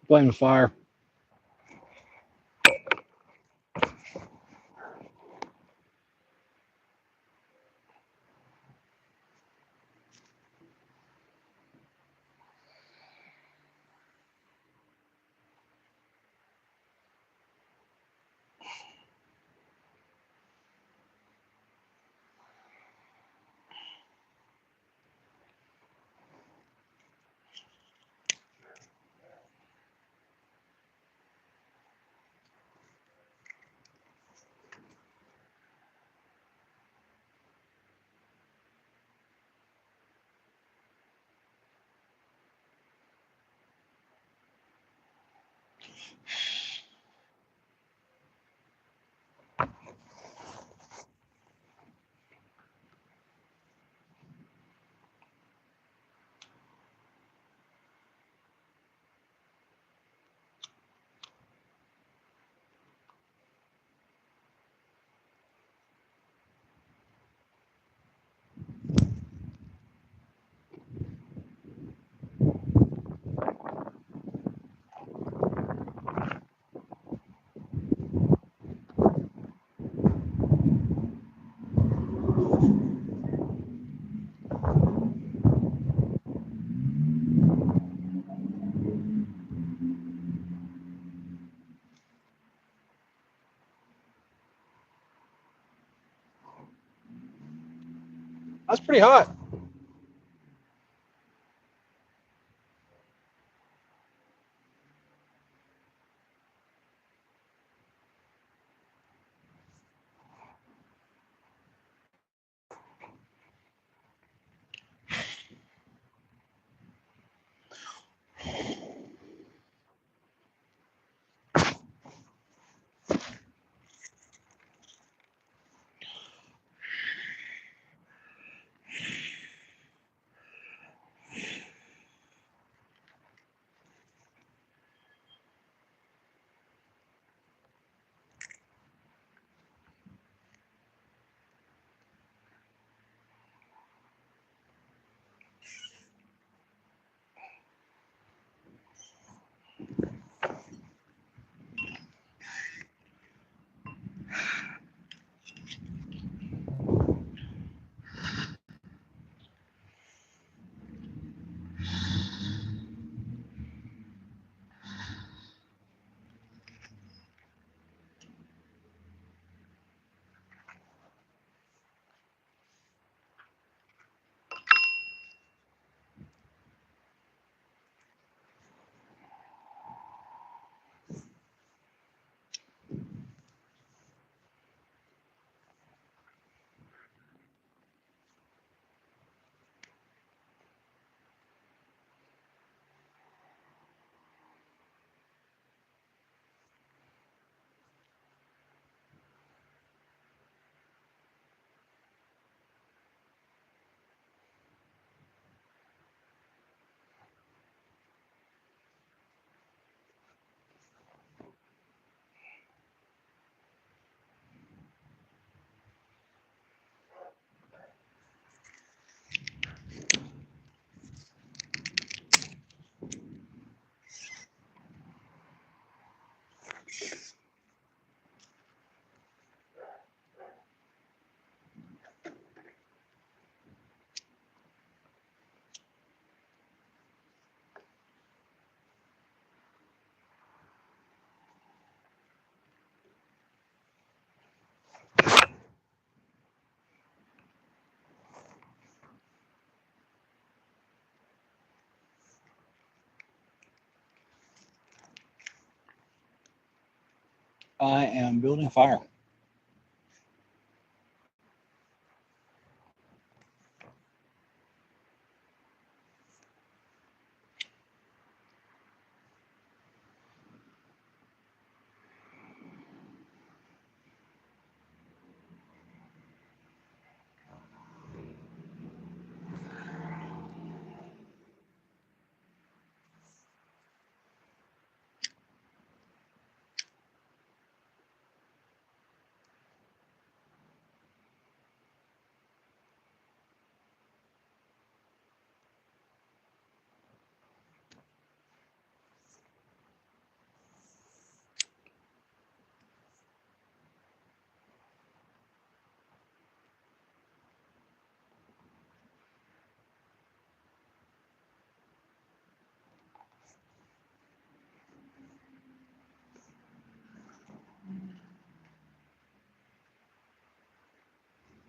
Blame the fire. That's pretty hot. I am building a fire.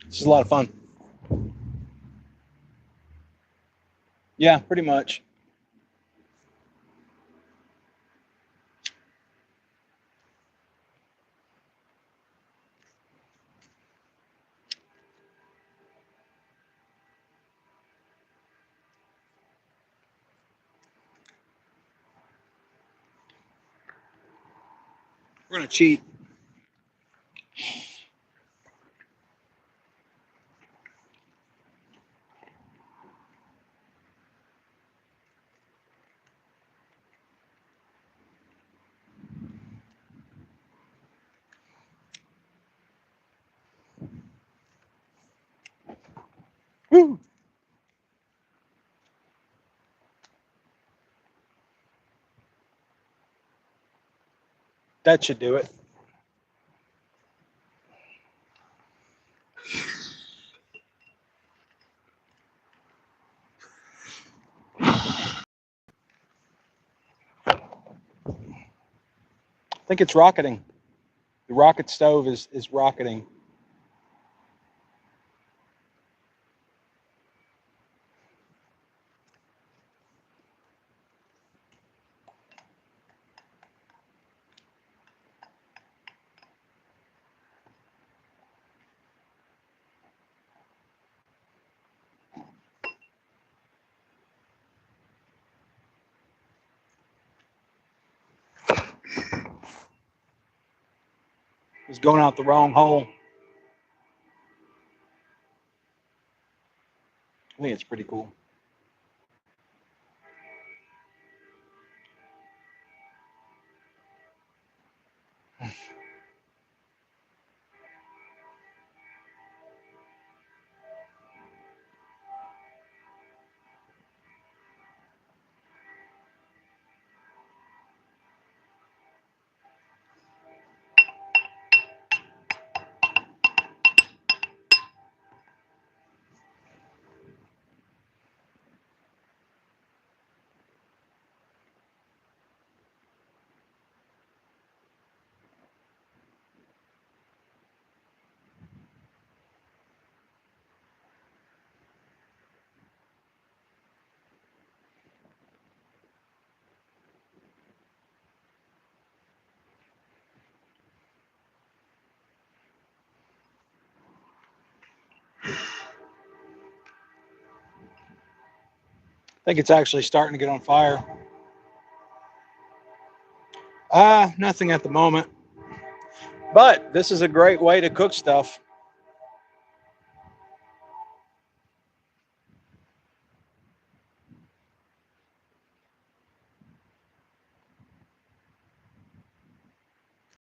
This is a lot of fun. Yeah, pretty much. We're going to cheat. Woo! That should do it. I think it's rocketing. The rocket stove is rocketing. It's going out the wrong hole. I think it's pretty cool. I think it's actually starting to get on fire. Nothing at the moment. But this is a great way to cook stuff.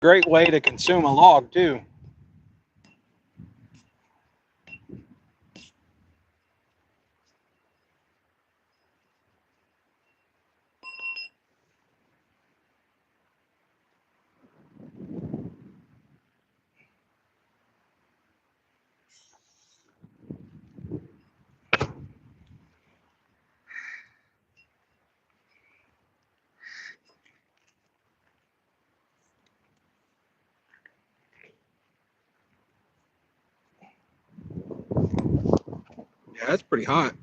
Great way to consume a log too. Yeah, that's pretty hot.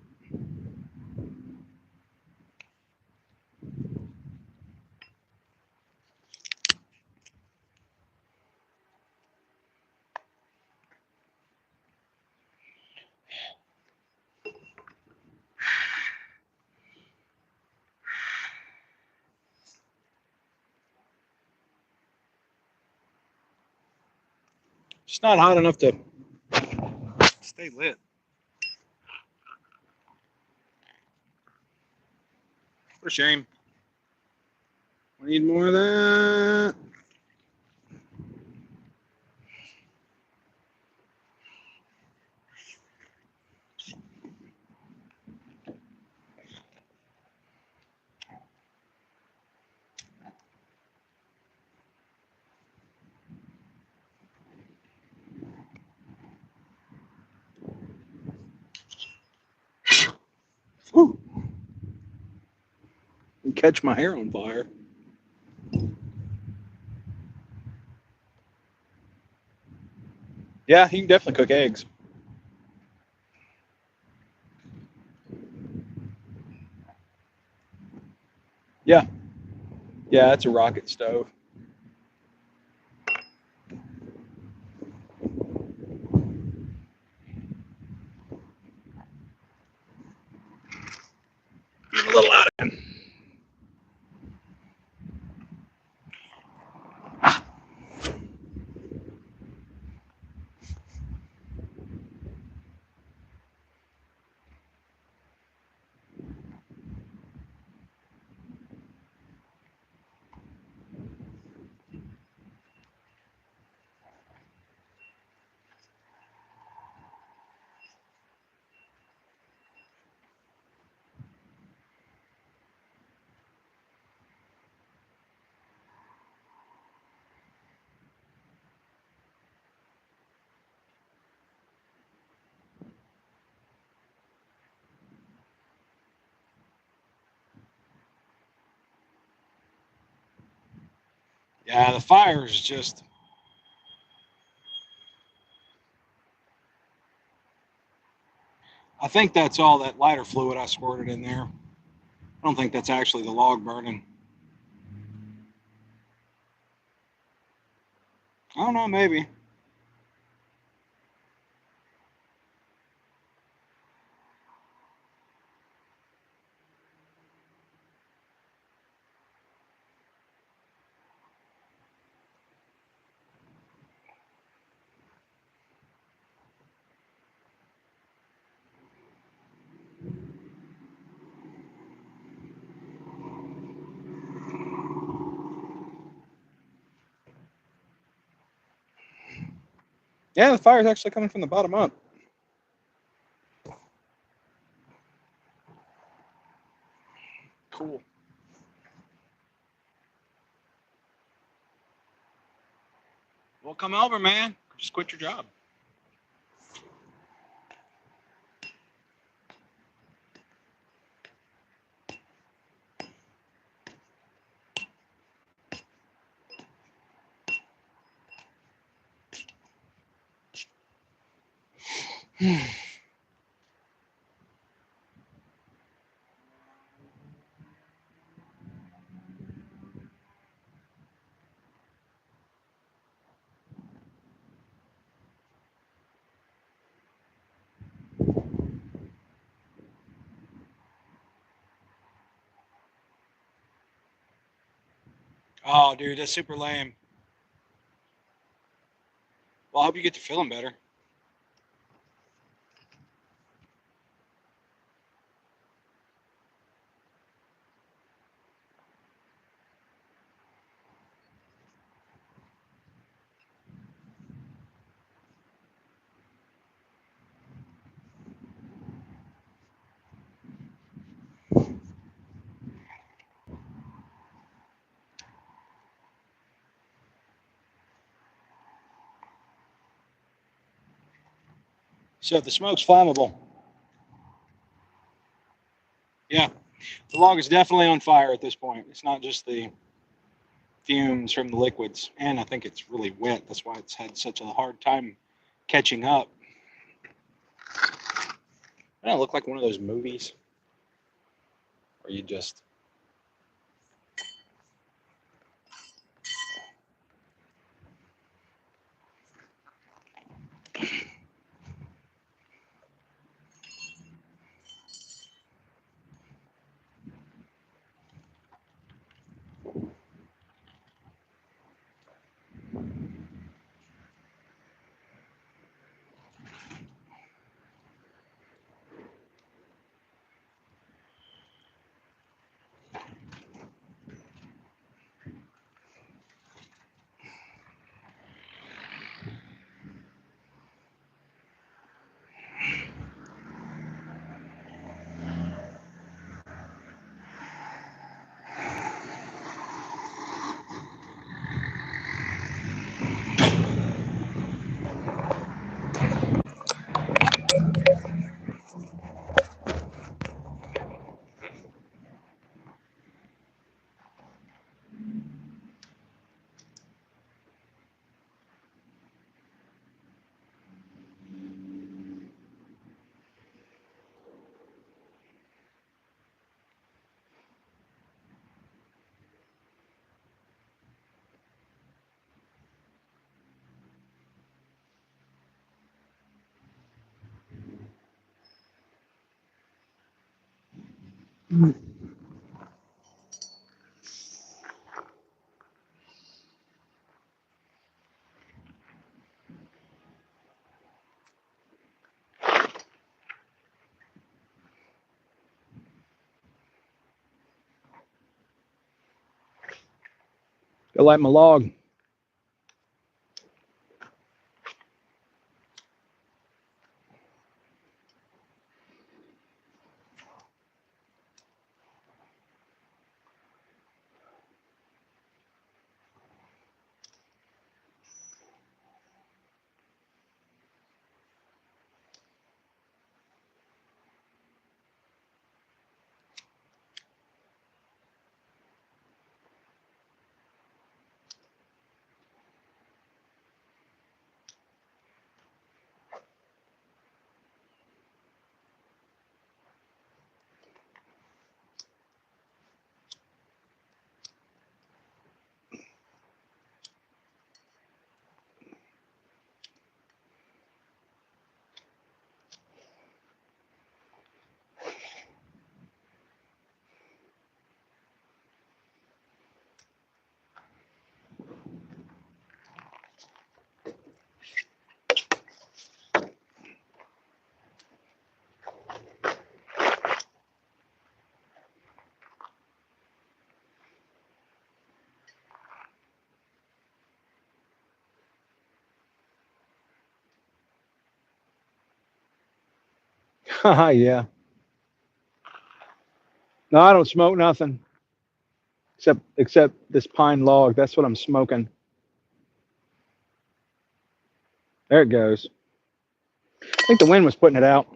It's not hot enough to stay lit. What a shame. We need more of that. Whew. And catch my hair on fire. Yeah, you can definitely cook eggs. Yeah. Yeah, it's a rocket stove. Get a little out of it. Yeah, the fire is just. I think that's all that lighter fluid I squirted in there. I don't think that's actually the log burning. I don't know, maybe. Yeah, the fire's actually coming from the bottom up. Cool. Well, come over, man. Just quit your job. Oh, dude, that's super lame. Well, I hope you get to feeling better. So if the smoke's flammable, yeah, the log is definitely on fire at this point. It's not just the fumes from the liquids, and I think it's really wet. That's why it's had such a hard time catching up. Doesn't it look like one of those movies where you just. Go light my log. Yeah. No, I don't smoke nothing except this pine log. That's what I'm smoking. There it goes. I think the wind was putting it out.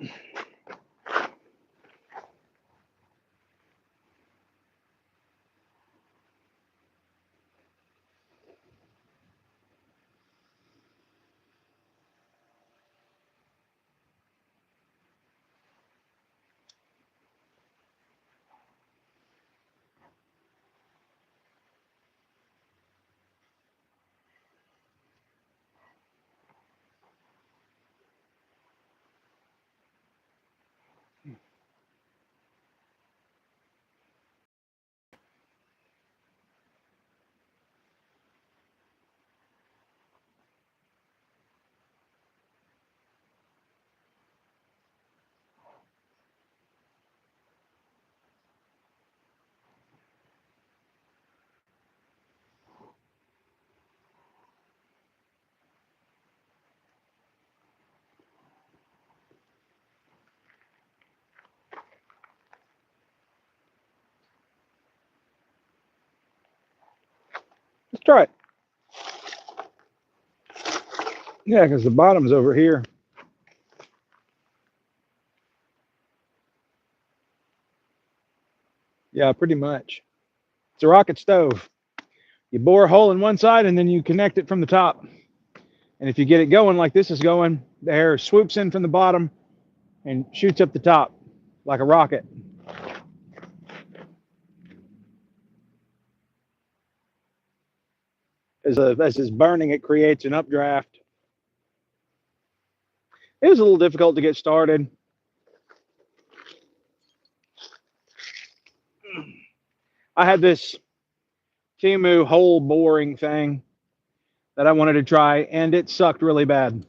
Let's try it. Yeah, because the bottom's over here. Yeah, pretty much. It's a rocket stove. You bore a hole in one side and then you connect it from the top. And if you get it going like this is going, the air swoops in from the bottom and shoots up the top like a rocket. As it's burning, it creates an updraft. It was a little difficult to get started. I had this Timu hole boring thing that I wanted to try, and it sucked really bad.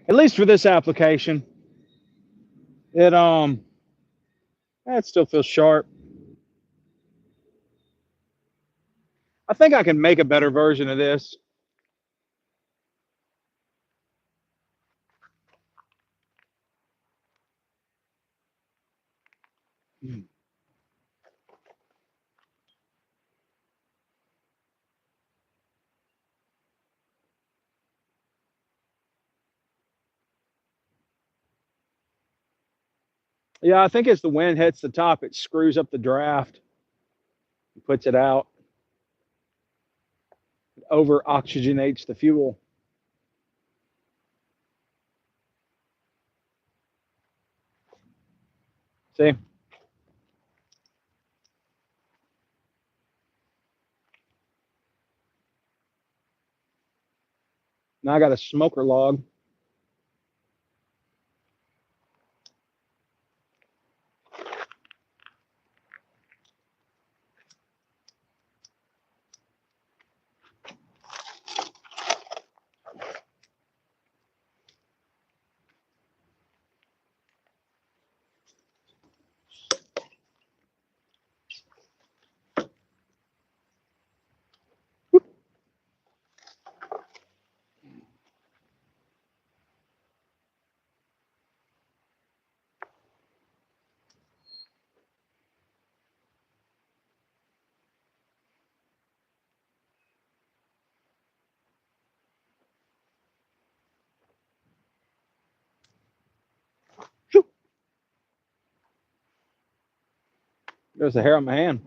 At least for this application, it still feels sharp. I think I can make a better version of this. Yeah, I think as the wind hits the top, it screws up the draft, puts it out, over oxygenates the fuel. See? Now I got a smoker log. There's a hair on my hand.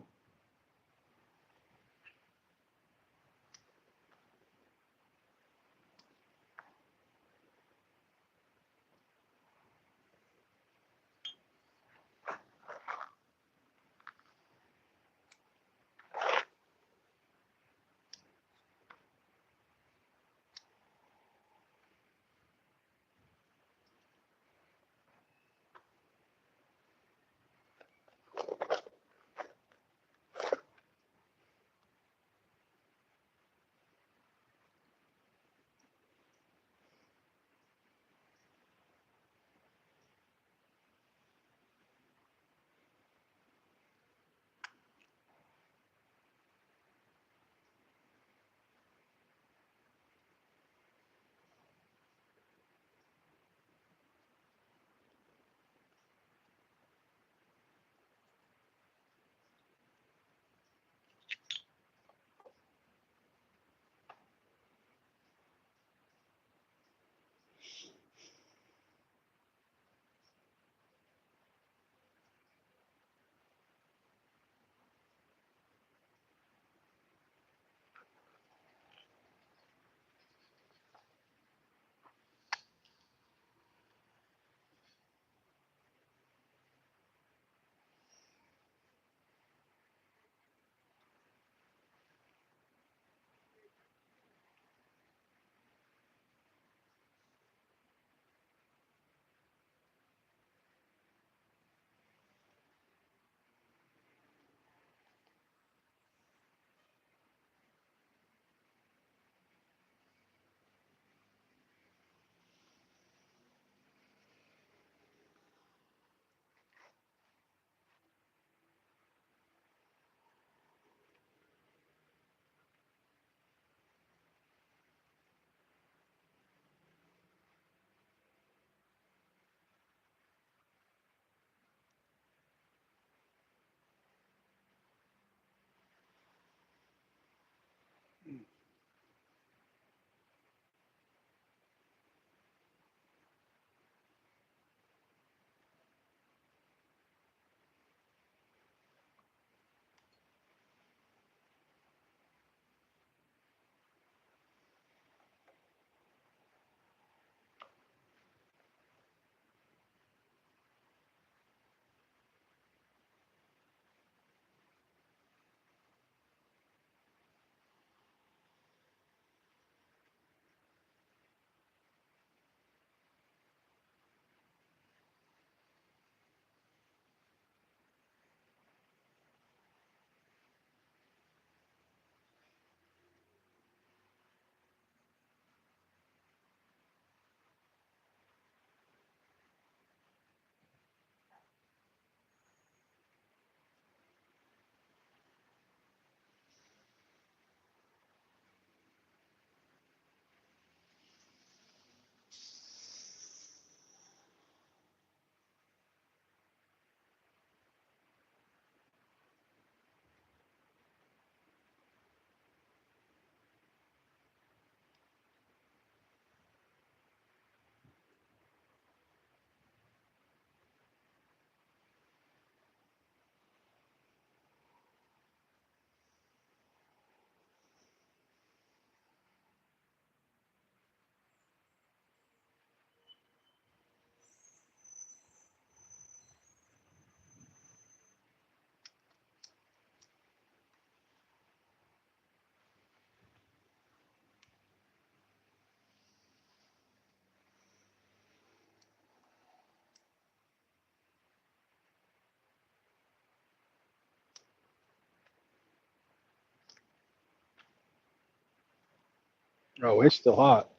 Oh, it's still hot.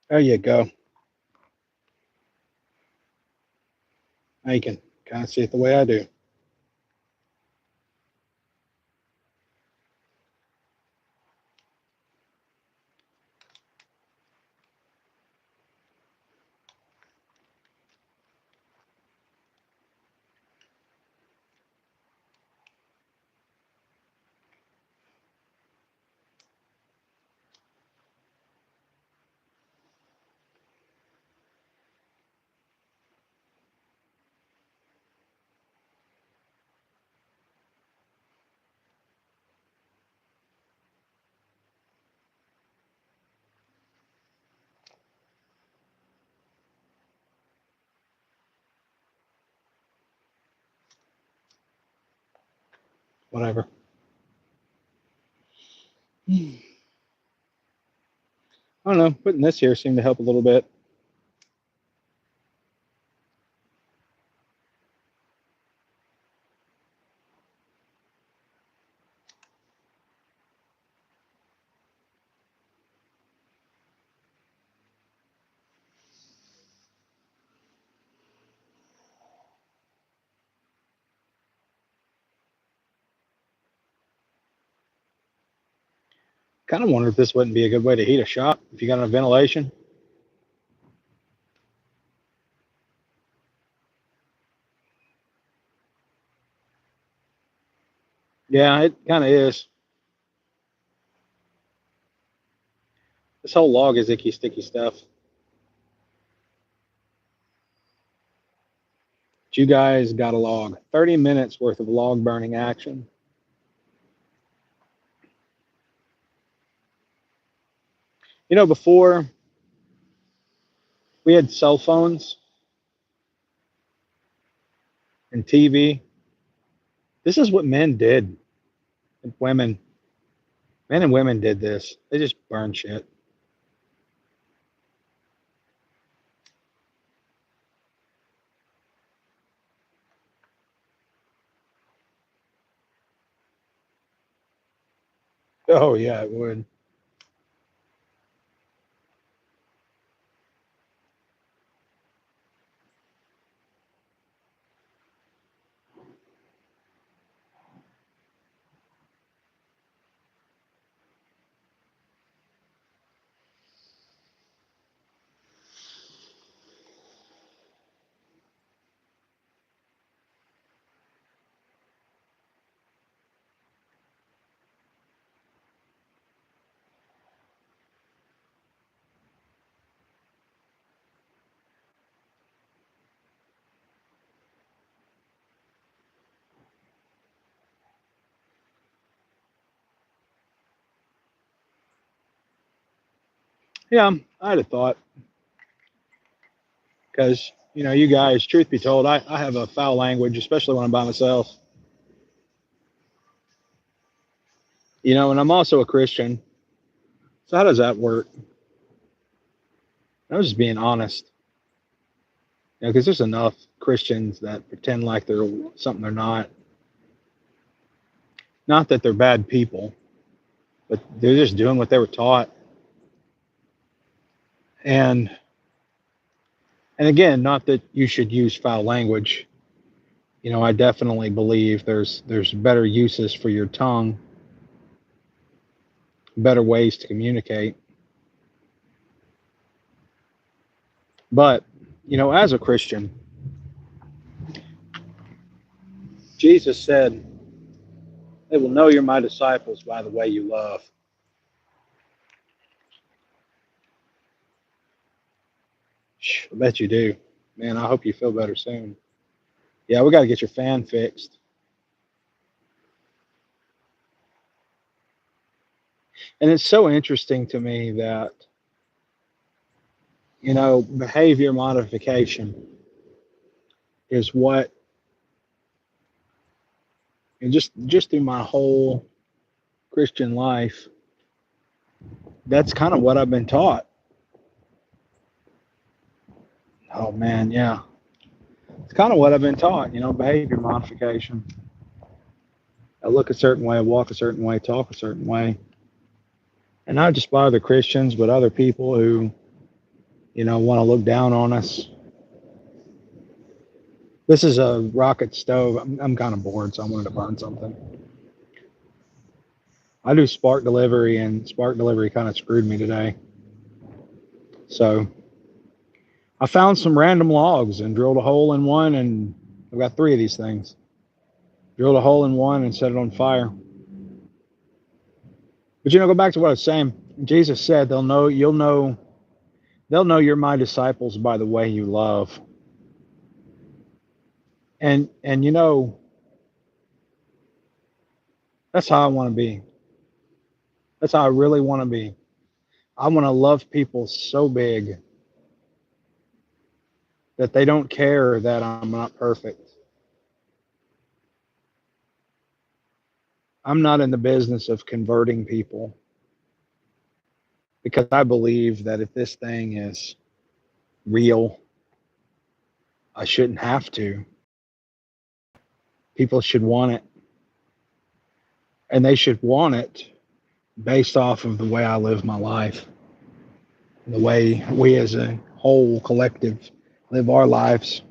There you go. Now you can kind of see it the way I do. Whatever. I don't know. Putting this here seemed to help a little bit. Kind of wonder if this wouldn't be a good way to heat a shop if you got a ventilation. Yeah, it kind of is. This whole log is icky, sticky stuff. But you guys got a log. 30 minutes worth of log burning action. You know, before we had cell phones and TV, this is what men did. And women, men and women did this. They just burned shit. Oh, yeah, it would. Yeah, I had a thought because, you know, you guys, truth be told, I have a foul language, especially when I'm by myself. You know, and I'm also a Christian. So how does that work? I was just being honest. You know, because there's enough Christians that pretend like they're something they're not. Not that they're bad people, but they're just doing what they were taught. And and again, not that you should use foul language. You know, I definitely believe there's better uses for your tongue, better ways to communicate. But, you know, as a Christian, Jesus said, "They will know you're my disciples by the way you love." I bet you do. Man, I hope you feel better soon. Yeah, we got to get your fan fixed. And it's so interesting to me that, you know, behavior modification is what, and just through my whole Christian life, that's kind of what I've been taught. Oh man, yeah. It's kind of what I've been taught, you know, behavior modification. I look a certain way, walk a certain way, talk a certain way. And not just by other Christians, but other people who want to look down on us. This is a rocket stove. I'm kind of bored, so I wanted to burn something. I do spark delivery, and spark delivery kind of screwed me today. So I found some random logs and drilled a hole in one, and I've got 3 of these things. Drilled a hole in one and set it on fire. But go back to what I was saying. Jesus said, they'll know you're my disciples by the way you love. And that's how I want to be. That's how I really want to be. I want to love people so big that they don't care that I'm not perfect. I'm not in the business of converting people, because I believe that if this thing is real, I shouldn't have to. People should want it. And they should want it based off of the way I live my life, the way we as a whole collective live our lives.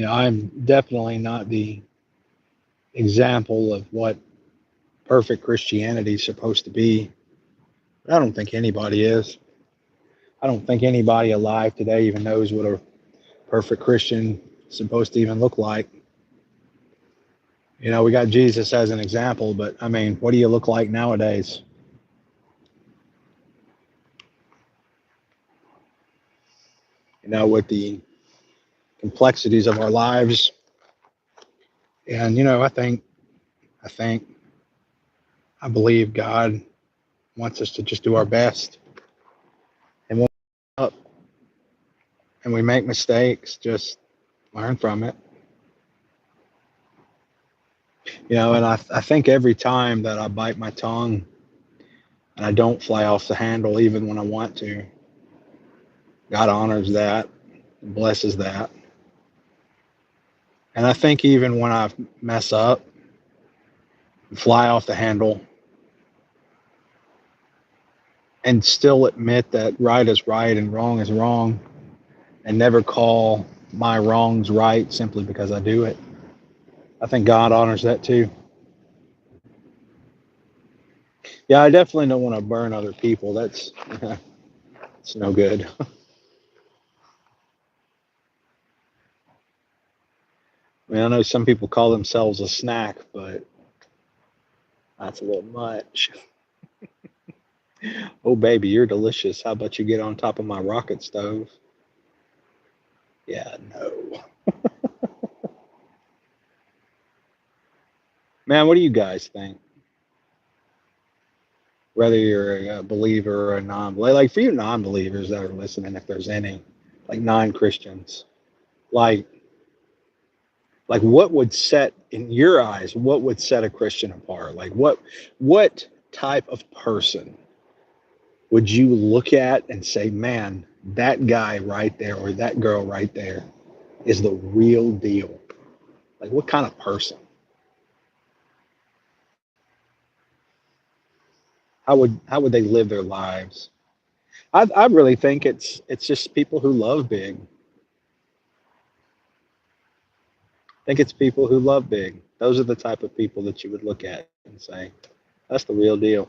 I'm definitely not the example of what perfect Christianity is supposed to be. I don't think anybody is. I don't think anybody alive today even knows what a perfect Christian is supposed to even look like. We got Jesus as an example, but I mean, what do you look like nowadays? With the complexities of our lives. And I believe God wants us to just do our best. And when we up and we make mistakes, just learn from it. And I think every time that I bite my tongue and I don't fly off the handle, even when I want to, God honors that and blesses that. And I think even when I mess up and fly off the handle and still admit that right is right and wrong is wrong, and never call my wrongs right simply because I do it, I think God honors that too. Yeah, I definitely don't want to burn other people. That's it's no good. I mean, I know some people call themselves a snack, but that's a little much. Oh, baby, you're delicious. How about you get on top of my rocket stove? Yeah, no. Man, what do you guys think? Whether you're a believer or a non-believer, like for you non-believers that are listening, if there's any, like non-Christians, like what would set, in your eyes, what would set a Christian apart? Like what type of person would you look at and say, man, that guy right there or that girl right there is the real deal? Like what kind of person? How would they live their lives? I really think it's just people who love big. I think it's people who love big. Those are the type of people that you would look at and say, that's the real deal.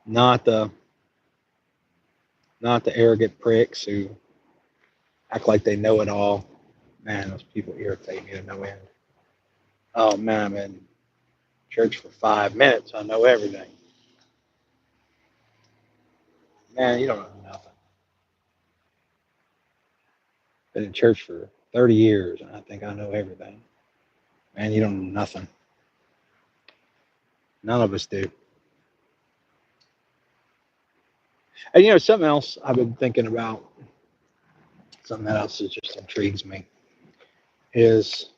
Not the not the arrogant pricks who act like they know it all. Man, those people irritate me to no end. Oh man, I'm in church for 5 minutes. I know everything. Man, you don't know nothing. Been in church for 30 years and I think I know everything. Man, you don't know nothing. None of us do. And something else I've been thinking about, something else that just intrigues me is,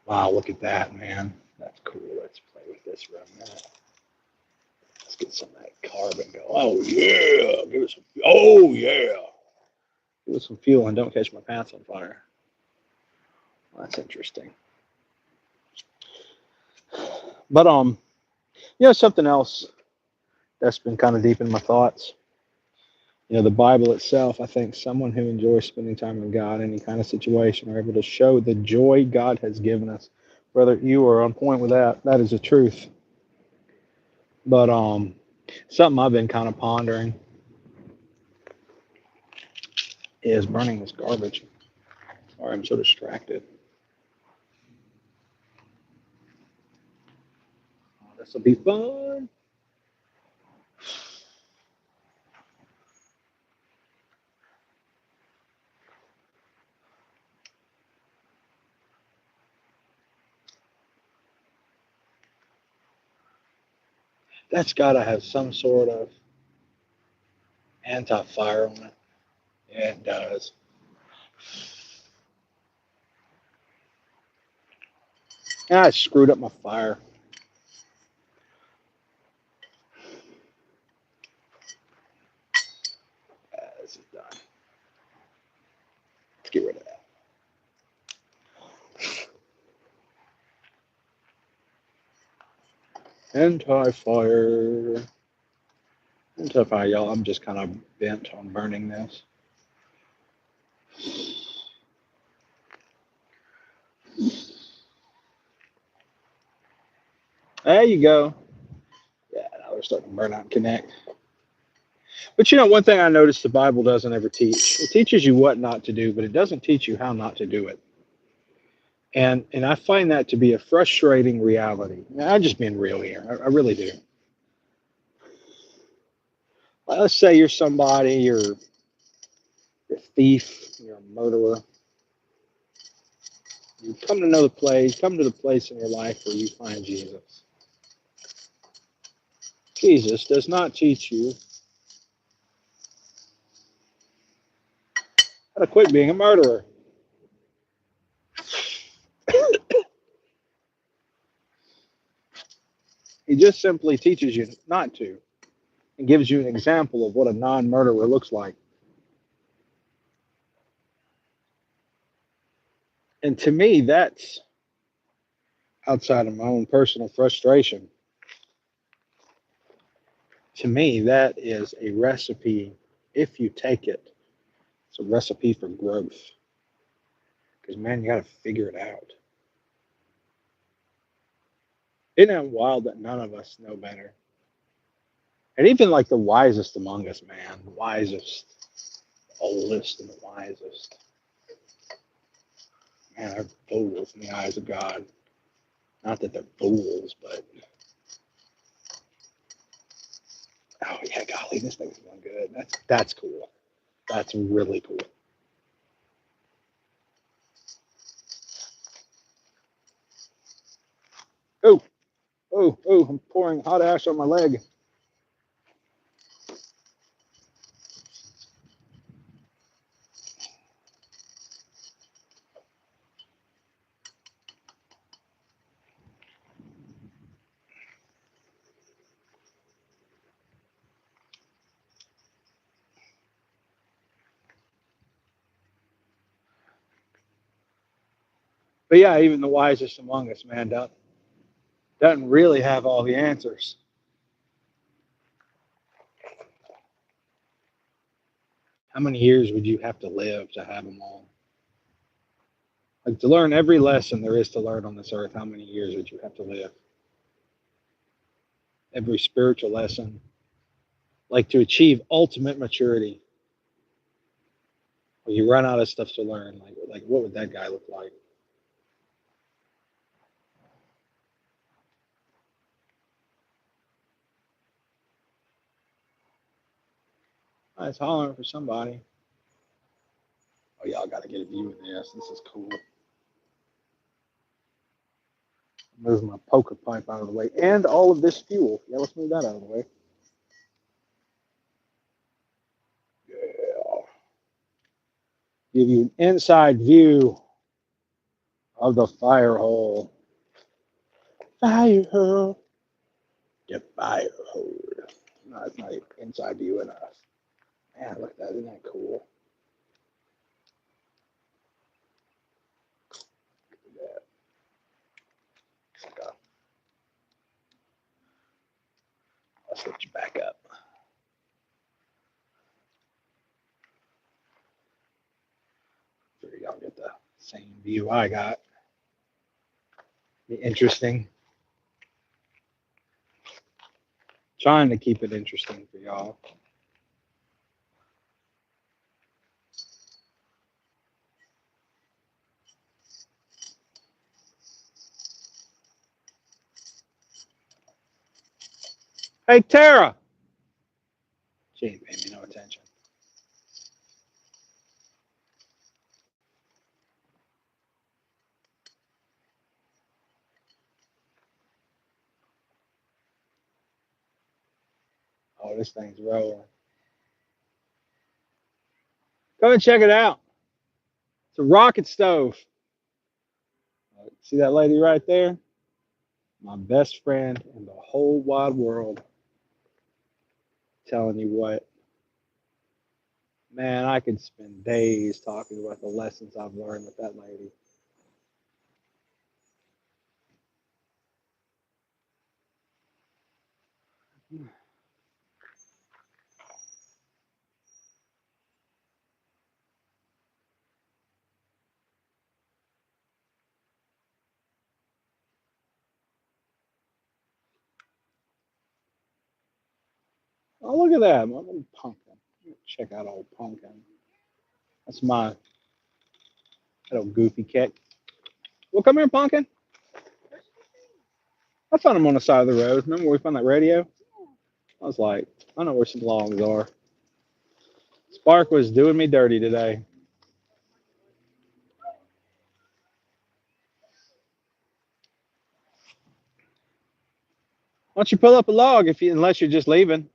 wow, look at that, man. That's cool. Let's play with this for a minute. Let's get some of that carbon going. Oh yeah, give it some. Oh yeah, give it some fuel and don't catch my pants on fire. Well, that's interesting. But something else that's been kind of deep in my thoughts. The Bible itself, I think someone who enjoys spending time with God in any kind of situation are able to show the joy God has given us. Whether you are on point with that, that is the truth. But something I've been kind of pondering is burning this garbage. Sorry, I'm so distracted. Oh, this will be fun. That's got to have some sort of anti-fire on it. Yeah, it does. I screwed up my fire. This is done. Let's get rid of that. Anti-fire. Anti-fire, y'all. I'm just kind of bent on burning this. There you go. Yeah, now they're starting to burn out and connect. But one thing I noticed the Bible doesn't ever teach. It teaches you what not to do, but it doesn't teach you how not to do it. And I find that to be a frustrating reality. Now, I'm just being real here. I really do. Let's say you're somebody, you're a thief, you're a murderer. You come to the place in your life where you find Jesus. Jesus does not teach you how to quit being a murderer. He just simply teaches you not to and gives you an example of what a non-murderer looks like. And to me, that's outside of my own personal frustration. To me, that is a recipe, if you take it, it's a recipe for growth. Because, man, you got to figure it out. Isn't it wild that none of us know better? And even like the wisest among us, man, the wisest, oldest, and the wisest, man, are fools in the eyes of God. Not that they're fools, but oh yeah, golly, this thing's going good. That's cool. That's really cool. Oh, oh! I'm pouring hot ash on my leg. But yeah, even the wisest among us, man, doesn't really have all the answers. How many years would you have to live to have them all? Like to learn every lesson there is to learn on this earth, how many years would you have to live? Every spiritual lesson, like to achieve ultimate maturity, when you run out of stuff to learn, like what would that guy look like? I was hollering for somebody. Oh, y'all got to get a view of this. This is cool. Move my poker pipe out of the way and all of this fuel. Yeah, let's move that out of the way. Yeah. Give you an inside view of the fire hole. Fire hole. The fire hole. No, it's not even inside view enough. Man, look at that. Isn't that cool? Look at that. I'll switch back up. So y'all get the same view I got. Be interesting. Trying to keep it interesting for y'all. Hey, Tara. She ain't paying me no attention. Oh, this thing's rolling. Come and check it out. It's a rocket stove. See that lady right there? My best friend in the whole wide world. Telling you what, man, I could spend days talking about the lessons I've learned with that lady. Oh, look at that. My little pumpkin. Check out old pumpkin. That's my little goofy cat. Well, come here, pumpkin. I found him on the side of the road. Remember we found that radio? I was like, I know where some logs are. Spark was doing me dirty today. Why don't you pull up a log unless you're just leaving?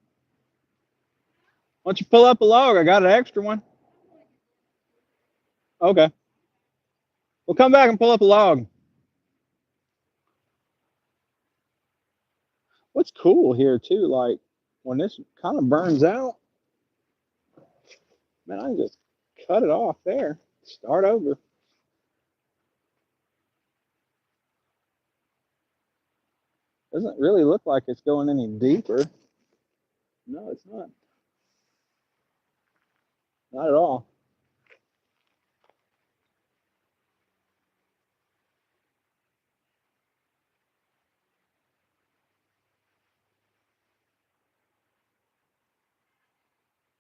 Why don't you pull up a log? I got an extra one. Okay. Well, come back and pull up a log. What's cool here too, like when this kind of burns out, man, I can just cut it off there. Start over. Doesn't really look like it's going any deeper. No, it's not. Not at all.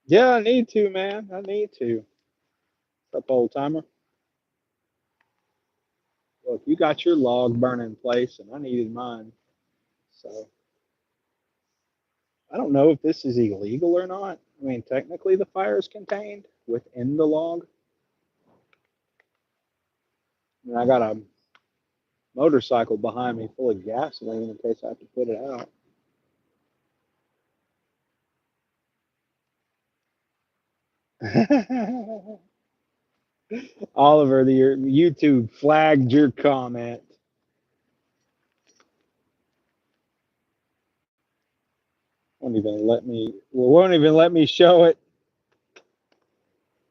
Yeah, I need to, man. I need to. What's up, old timer? Look, you got your log burning place, and I needed mine. So I don't know if this is illegal or not. I mean, technically, the fire is contained within the log. And I got a motorcycle behind me full of gasoline in case I have to put it out. Oliver, your YouTube flagged your comment. Won't even let me show it.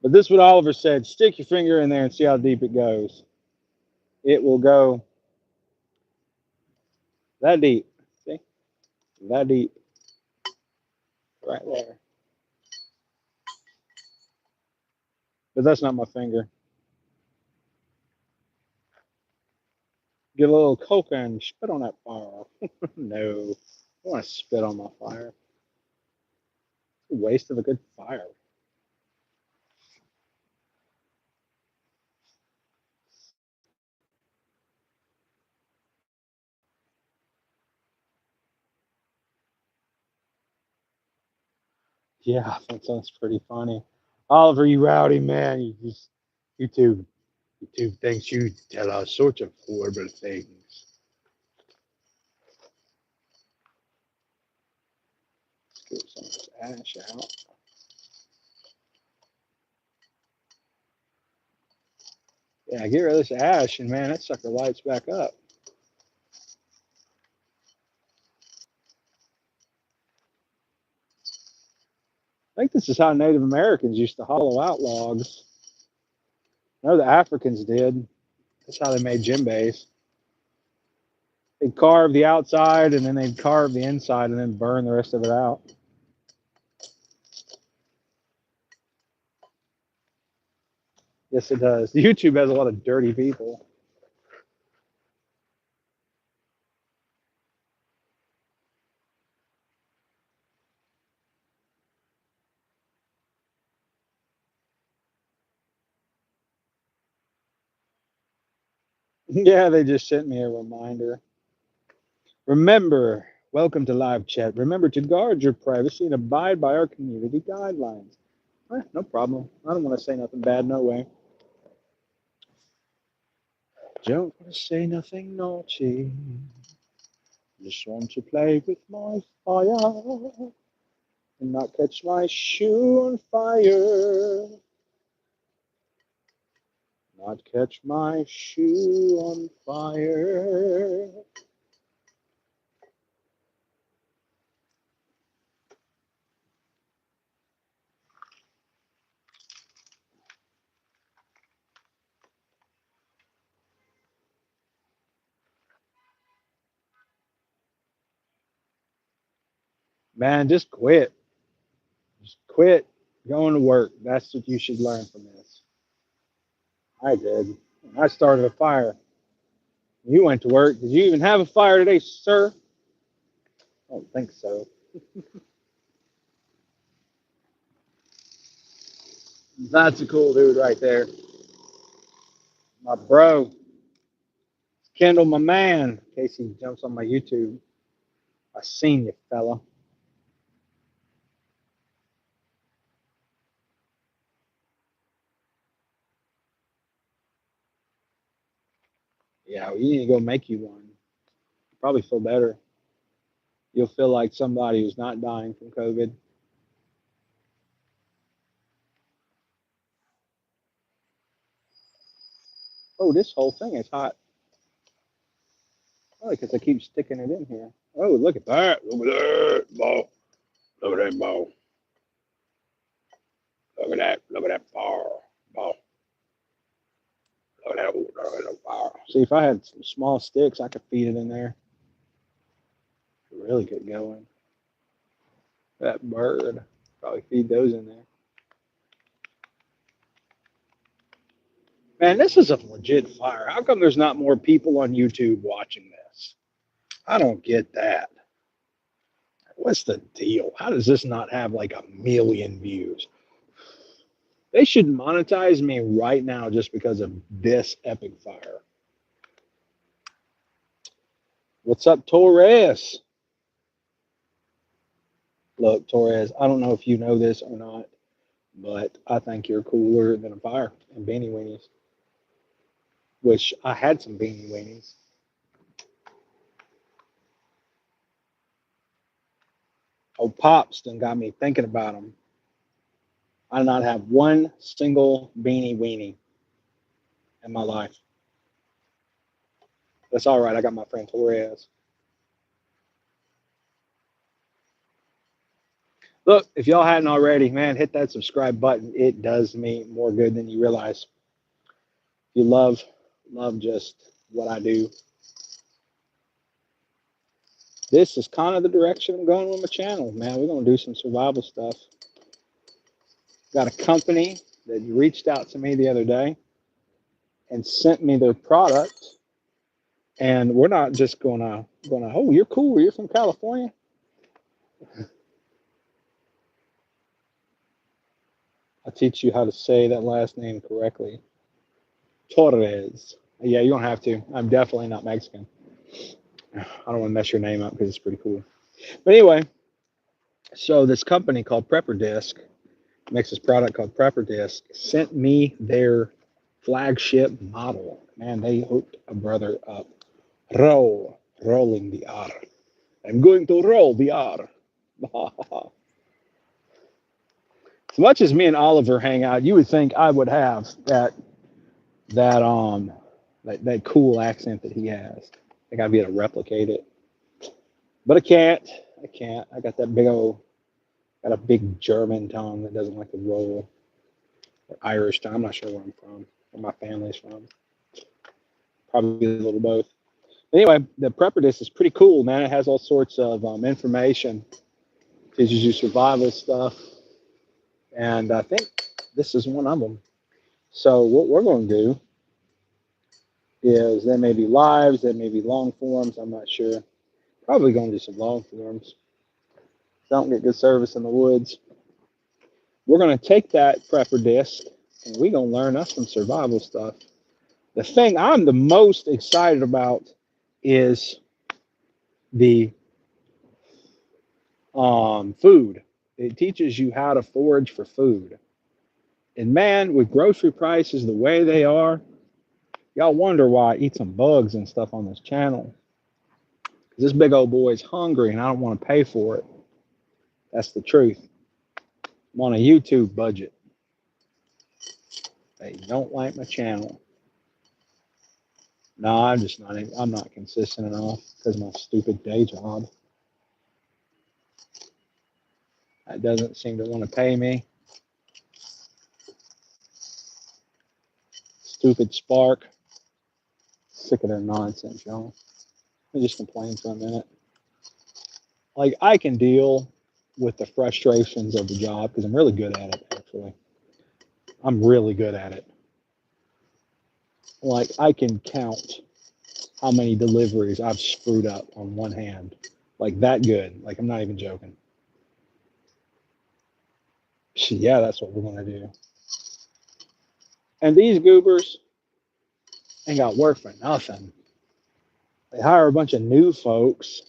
But this is what Oliver said. Stick your finger in there and see how deep it goes. It will go that deep. See? That deep. Right there. But that's not my finger. Get a little coca and spit on that fire. No. I want to spit on my fire. It's a waste of a good fire. Yeah, that sounds pretty funny. Oliver, you rowdy man. YouTube thinks you tell all sorts of horrible things. Let's get some of this ash out. Yeah, get rid of this ash, and man, that sucker lights back up. I think this is how Native Americans used to hollow out logs. I know the Africans did. That's how they made djembes. They'd carve the outside and then they'd carve the inside and then burn the rest of it out. Yes, it does. YouTube has a lot of dirty people. Yeah, they just sent me a reminder. Remember, welcome to live chat. Remember to guard your privacy and abide by our community guidelines. No problem. I don't want to say nothing bad, no way. Don't want to say nothing naughty. Just want to play with my fire and not catch my shoe on fire. Not catch my shoe on fire. Man, just quit. Just quit going to work. That's what you should learn from this. I did. I started a fire. You went to work. Did you even have a fire today, sir? I don't think so. That's a cool dude right there. My bro. Kendall, my man. In case he jumps on my YouTube. I seen you, fella. Yeah, well, you need to go make you one. Probably feel better. You'll feel like somebody who's not dying from COVID. Oh, this whole thing is hot. Oh, because I keep sticking it in here. Oh, look at that. Look at that ball. Look at that ball. Look at that. Look at that ball. Ball. Look at that. Look at that ball. See, if I had some small sticks, I could feed it in there. Really get going. That bird. Probably feed those in there. Man, this is a legit fire. How come there's not more people on YouTube watching this? I don't get that. What's the deal? How does this not have like 1,000,000 views? They should monetize me right now just because of this epic fire. What's up, Torres? Look, Torres, I don't know if you know this or not, but I think you're cooler than a fire and beanie weenies. Wish I had some beanie weenies. Oh, Pops done got me thinking about them. I do not have one single beanie weenie in my life. That's all right. I got my friend Torres. Look, if y'all hadn't already, man, hit that subscribe button. It does me more good than you realize. If you love just what I do. This is kind of the direction I'm going with my channel, man. We're going to do some survival stuff. Got a company that reached out to me the other day and sent me their product. And we're not just going to, oh, you're cool. You're from California. I'll teach you how to say that last name correctly. Torres. Yeah, you don't have to. I'm definitely not Mexican. I don't want to mess your name up because it's pretty cool. But anyway, so this company called Prepper Disc makes this product called Prepper Disc, sent me their flagship model. Man, they hooked a brother up. Rolling the R. I'm going to roll the R. As much as me and Oliver hang out, you would think I would have that cool accent that he has. I think I'd be able to replicate it. But I can't. I got that big old Got a big German tongue that doesn't like to roll. Or Irish tongue. I'm not sure where I'm from, where my family's from. Probably a little both. Anyway, the prepper disc is pretty cool, man. It has all sorts of information, teaches you survival stuff, and I think this is one of them. So what we're going to do is there may be lives, there may be long forms. I'm not sure. Probably going to do some long forms. Don't get good service in the woods. We're going to take that prepper disc and we're going to learn us some survival stuff. The thing I'm the most excited about is the food. It teaches you how to forage for food. And man, with grocery prices the way they are, y'all wonder why I eat some bugs and stuff on this channel. This big old boy is hungry and I don't want to pay for it. That's the truth. I'm on a YouTube budget. They don't like my channel. No, I'm not consistent enough because of my stupid day job. That doesn't seem to want to pay me. Stupid Spark. Sick of their nonsense, y'all. Let me just complain for a minute. Like, I can deal with the frustrations of the job because I'm really good at it, actually. I'm really good at it. Like, I can count how many deliveries I've screwed up on one hand. Like, that good. Like, I'm not even joking. Yeah, that's what we're going to do. And these goobers ain't got work for nothing. They hire a bunch of new folks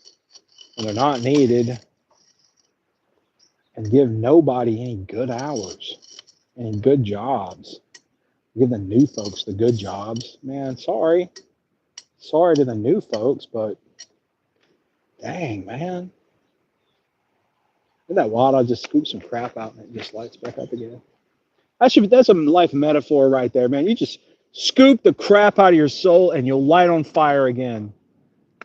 when they're not needed and give nobody any good hours, any good jobs. Give the new folks the good jobs. Man, sorry. Sorry to the new folks, but dang, man. Isn't that wild? I just scoop some crap out and it just lights back up again. That's a life metaphor right there, man. You just scoop the crap out of your soul and you'll light on fire again.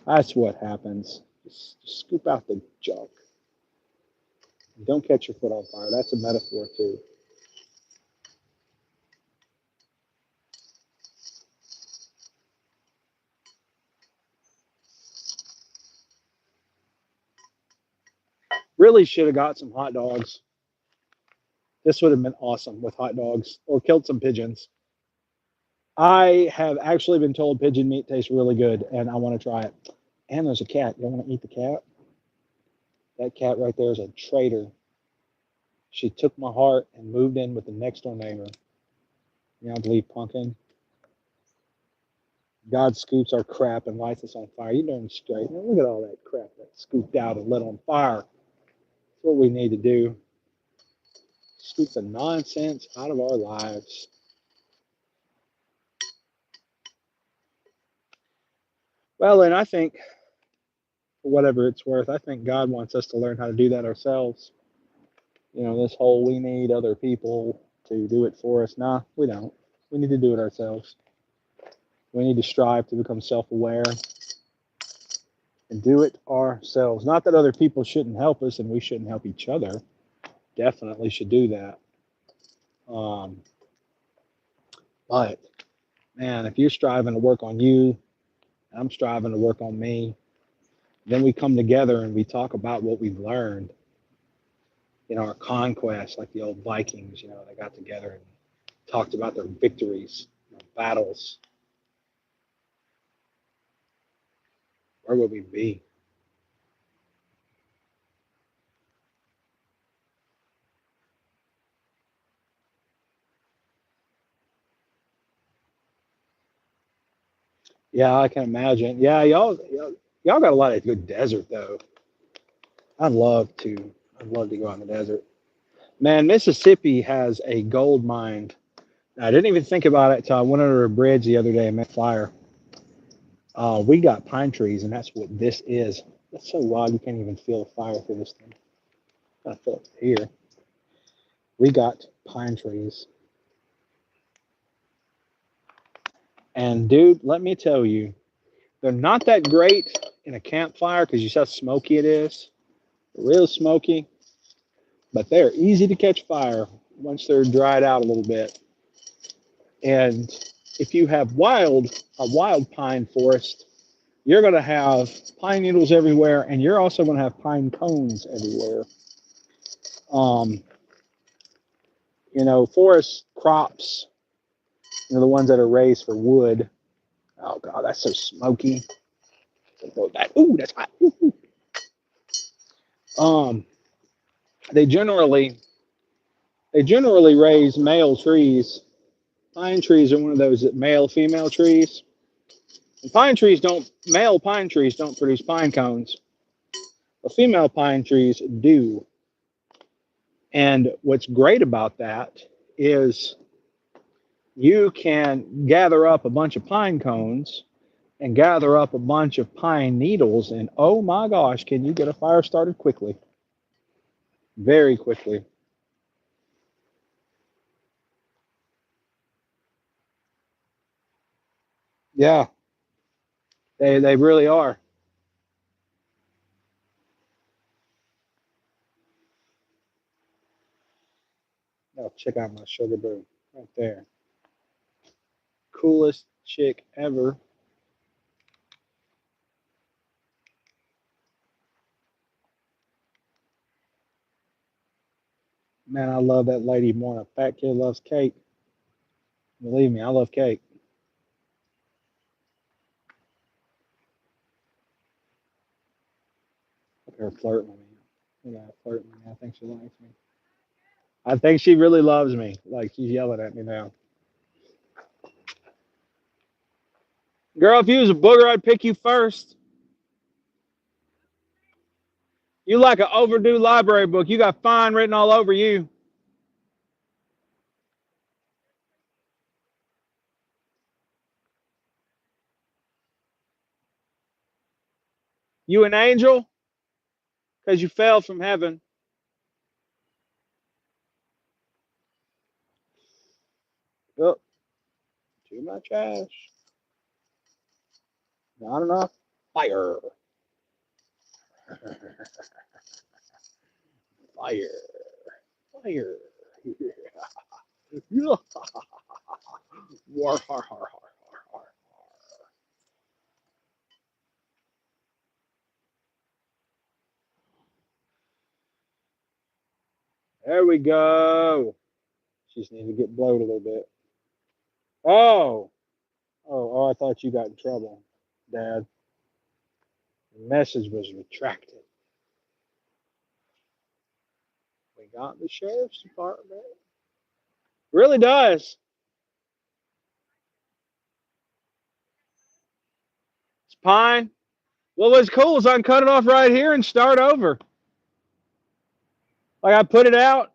That's what happens. Just scoop out the junk. Don't catch your foot on fire. That's a metaphor too. Really should have got some hot dogs. This would have been awesome with hot dogs, or killed some pigeons. I have actually been told pigeon meat tastes really good, and I want to try it. And there's a cat. You want to eat the cat? That cat right there is a traitor. She took my heart and moved in with the next door neighbor. You know, I believe Pumpkin. God scoops our crap and lights us on fire. You darn straight. Man, look at all that crap that's scooped out and lit on fire. That's what we need to do. Scoop the nonsense out of our lives. Well, and I think, for whatever it's worth, I think God wants us to learn how to do that ourselves. You know, this whole we need other people to do it for us. Nah, we don't. We need to do it ourselves. We need to strive to become self-aware and do it ourselves. Not that other people shouldn't help us and we shouldn't help each other. Definitely should do that. But, man, if you're striving to work on you, I'm striving to work on me, then we come together and we talk about what we've learned in our conquest, like the old Vikings, you know, they got together and talked about their victories, their battles. Where would we be? Yeah, I can imagine. Yeah, y'all got a lot of good desert though. I'd love to. I'd love to go out in the desert. Man, Mississippi has a gold mine. I didn't even think about it until I went under a bridge the other day and met fire. We got pine trees, and that's what this is. That's so wild. You can't even feel the fire through this thing. I feel it here. We got pine trees. And dude, let me tell you, they're not that great in a campfire because you see how smoky it is. Real smoky. but they're easy to catch fire once they're dried out a little bit. And if you have a wild pine forest, you're going to have pine needles everywhere, and you're also going to have pine cones everywhere. Um, forest crops, the ones that are raised for wood. Oh God, that's so smoky. Ooh, that's hot. Ooh. Um, they generally raise male trees. Pine trees are one of those male female trees. And male pine trees don't produce pine cones, but female pine trees do. And what's great about that is you can gather up a bunch of pine cones and gather up a bunch of pine needles, and oh my gosh, can you get a fire started quickly? Very quickly. Yeah, they really are. Oh, check out my sugar boo right there. Coolest chick ever. Man, I love that lady more than a fat kid loves cake. Believe me, I love cake. Look at her flirting with me. Look at her flirting with me. I think she likes me. I think she really loves me. Like she's yelling at me now. Girl, if you was a booger, I'd pick you first. You like an overdue library book. You got fine written all over you. You an angel because you fell from heaven. Oh, too much ash. Not enough fire. Fire. Fire. Yeah. War, har, har, har, har, har. There we go. She just needs to get blowed a little bit. Oh. Oh, I thought you got in trouble, Dad. The message was retracted. We got the sheriff's department. Really does. It's pine. Well, what's cool is I can cut it off right here and start over. Like I put it out.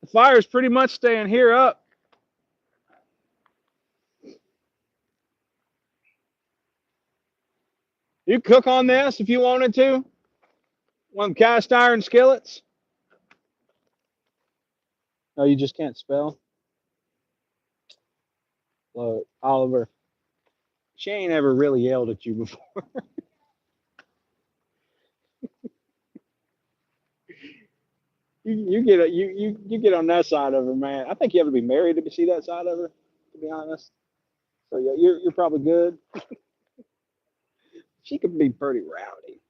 The fire's pretty much staying here up. You cook on this if you wanted to. One of them cast iron skillets. No, you just can't spell. Look, Oliver, she ain't ever really yelled at you before. You get on that side of her, man. I think you have to be married to see that side of her, to be honest. So yeah, you're probably good. She could be pretty rowdy.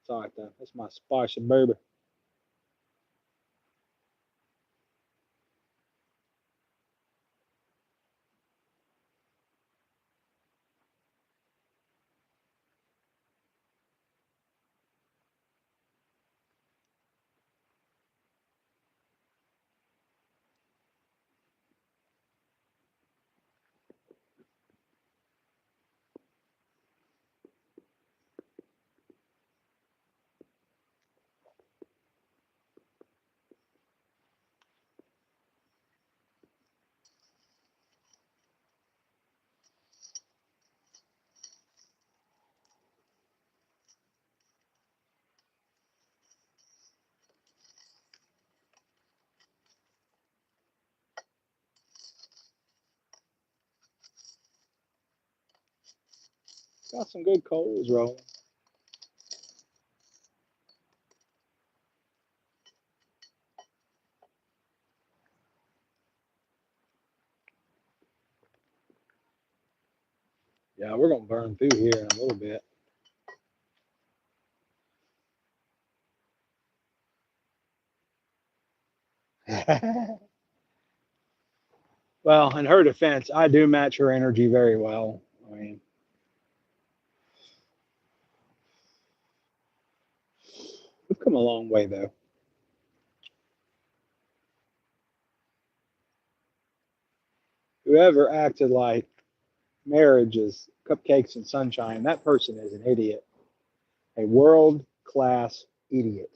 It's all right though. That's my spicy baby. Got some good coals rolling. Yeah, we're going to burn through here in a little bit. Well, in her defense, I do match her energy very well. I mean, we've come a long way, though. Whoever acted like marriage is cupcakes and sunshine, that person is an idiot, a world class idiot.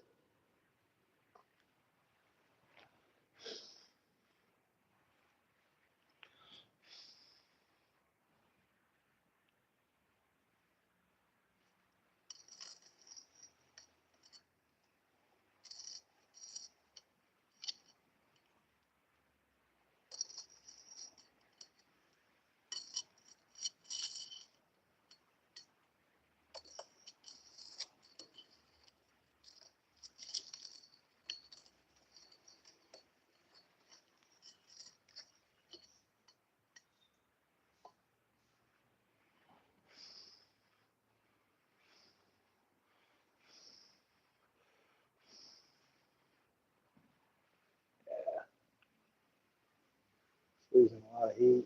Losing a lot of heat.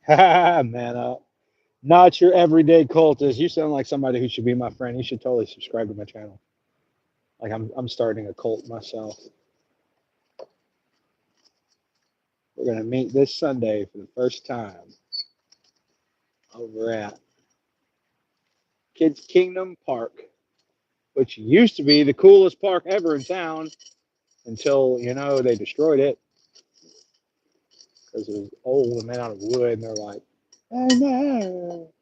Man up. Not your everyday cultist. You sound like somebody who should be my friend. You should totally subscribe to my channel. Like I'm starting a cult myself. We're gonna meet this Sunday for the first time over at Kids Kingdom Park, which used to be the coolest park ever in town until they destroyed it because it was old and made out of wood. And they're like, "Oh no,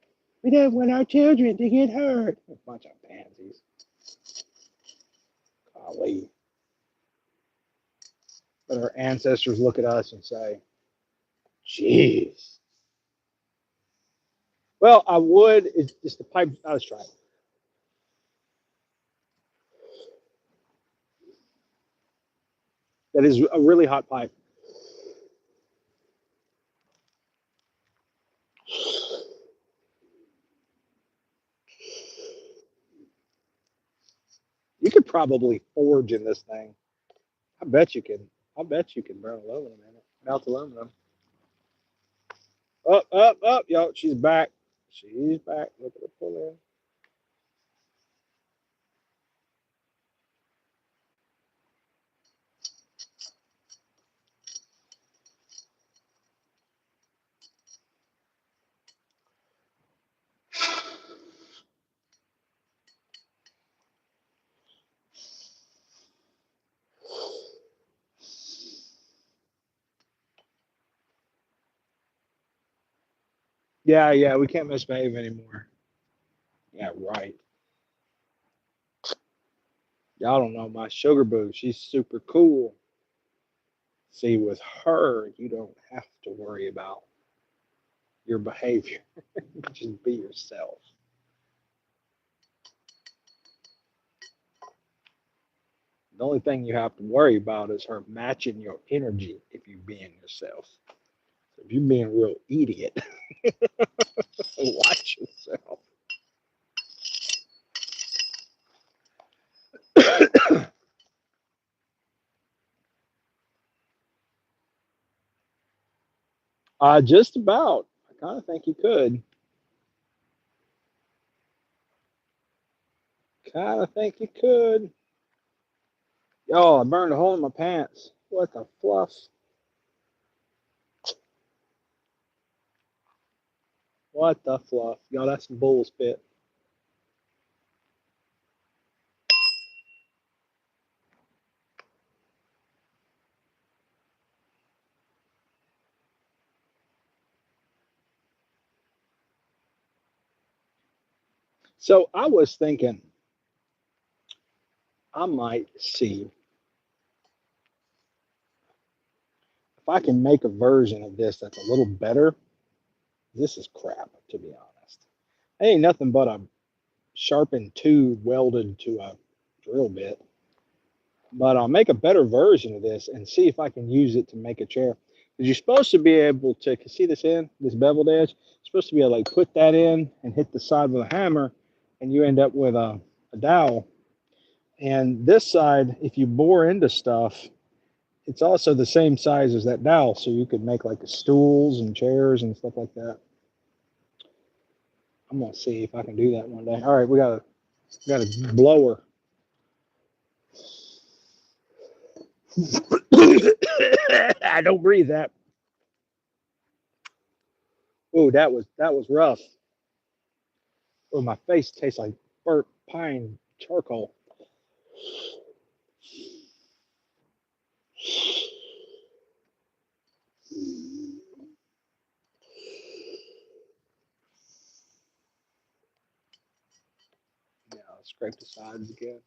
we don't want our children to get hurt." A bunch of pansies. Golly. But our ancestors look at us and say, "Jeez." Well, I would. It's just the pipe. Let's try it. That is a really hot pipe. You could probably forge in this thing. I bet you can. I bet you can burn aluminum in it. Melt aluminum. Up, up, up, yo. She's back. She's back. Look at her pull in. Yeah, yeah. We can't miss Maeve anymore. Yeah, right. Y'all don't know my sugar boo. She's super cool. See, with her, you don't have to worry about your behavior. Just be yourself. The only thing you have to worry about is her matching your energy if you're being yourself. So if you're being a real idiot, watch yourself. Just about. I kind of think you could. Kind of think you could. Yo, I burned a hole in my pants. What the fluff? What the fluff? Yo, that's some bull spit. So I was thinking I might see if I can make a version of this that's a little better. This is crap, to be honest. It ain't nothing but a sharpened tube welded to a drill bit. But I'll make a better version of this and see if I can use it to make a chair. Because you're supposed to be able to see this in this beveled edge. You're supposed to be able to like put that in and hit the side with a hammer, and you end up with a dowel. And this side, if you bore into stuff, it's also the same size as that dowel, so you could make like stools and chairs and stuff like that. I'm gonna see if I can do that one day. All right, we got a blower. I don't breathe that. Oh, that was rough. Oh, my face tastes like burnt pine charcoal. Yeah, I'll scrape the sides again.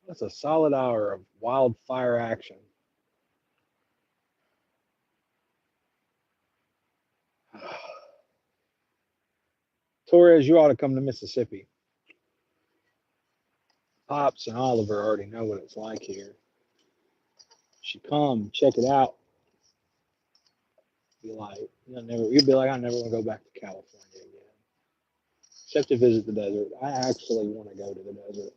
That's a solid hour of wildfire action. Torres, you ought to come to Mississippi. Pops and Oliver already know what it's like here. You should come check it out. Be like, you'll be like, I never want to go back to California again, except to visit the desert. I actually want to go to the desert.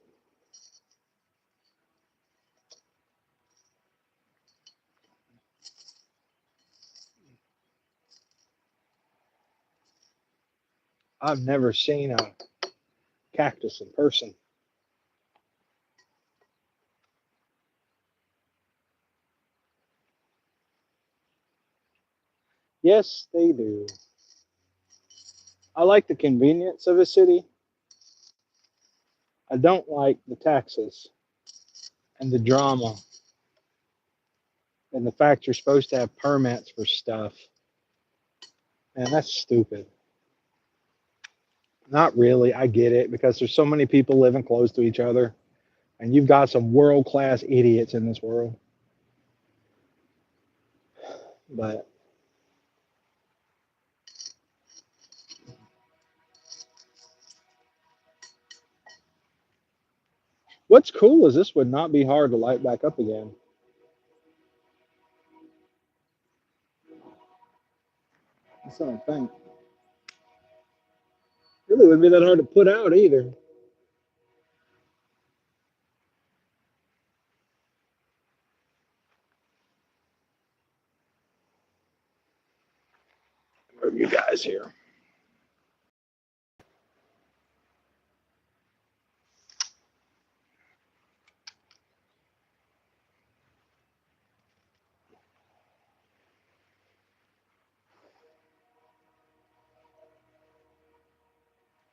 I've never seen a cactus in person. Yes, they do. I like the convenience of a city. I don't like the taxes and the drama and the fact you're supposed to have permits for stuff. Man, that's stupid. Not really. I get it because there's so many people living close to each other, and you've got some world class idiots in this world. But what's cool is this would not be hard to light back up again. That's what I think. Really wouldn't be that hard to put out either. Where are you guys here?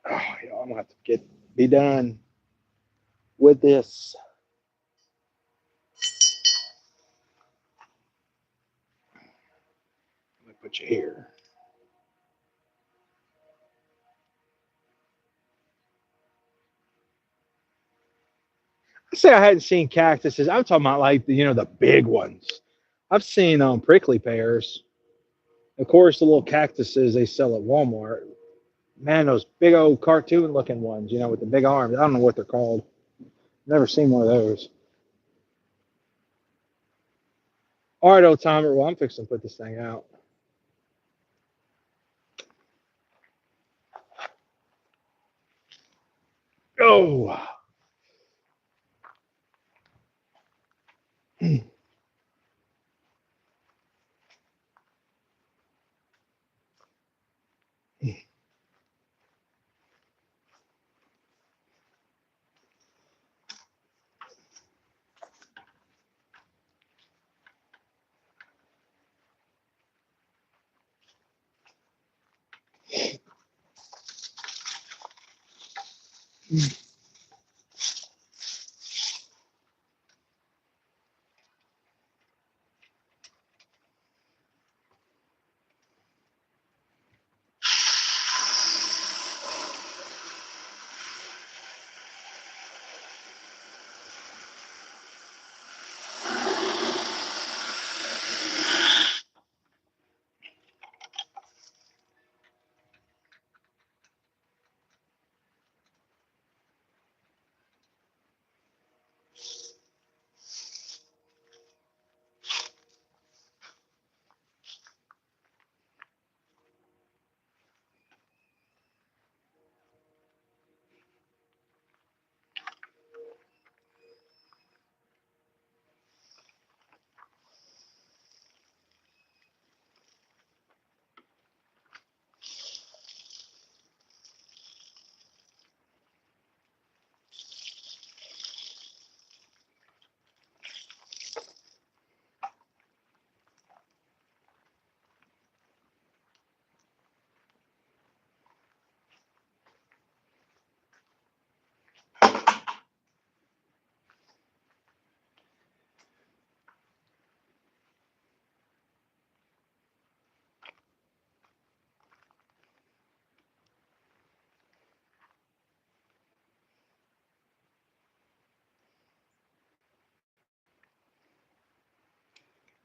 Oh, yeah, I'm gonna have to be done with this. Let me put you here. I say I hadn't seen cactuses. I'm talking about like the big ones. I've seen prickly pears. Of course, the little cactuses they sell at Walmart. Man, those big old cartoon looking ones, with the big arms. I don't know what they're called. Never seen one of those. All right, old timer. Well, I'm fixing to put this thing out. Oh,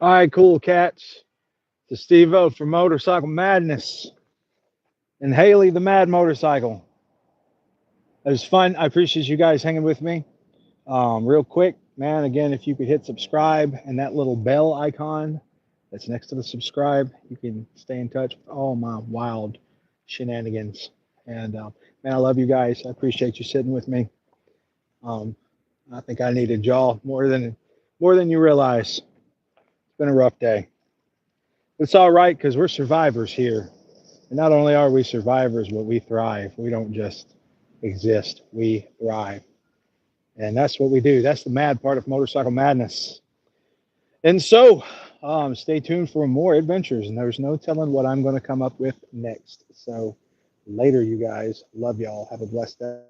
All right, cool cats. To Steve-O for Motorcycle Madness and Haley the Mad Motorcycle. It was fun. I appreciate you guys hanging with me. Real quick, man, again, if you could hit subscribe and that little bell icon that's next to the subscribe, you can stay in touch with all my wild shenanigans. And man, I love you guys. I appreciate you sitting with me. I think I need a jaw more than you realize. It's been a rough day. It's all right because we're survivors here. And not only are we survivors, but we thrive. We don't just exist, we thrive. And that's what we do. That's the mad part of Motorcycle Madness. And so, stay tuned for more adventures. And there's no telling what I'm going to come up with next. So, later, you guys. Love y'all. Have a blessed day.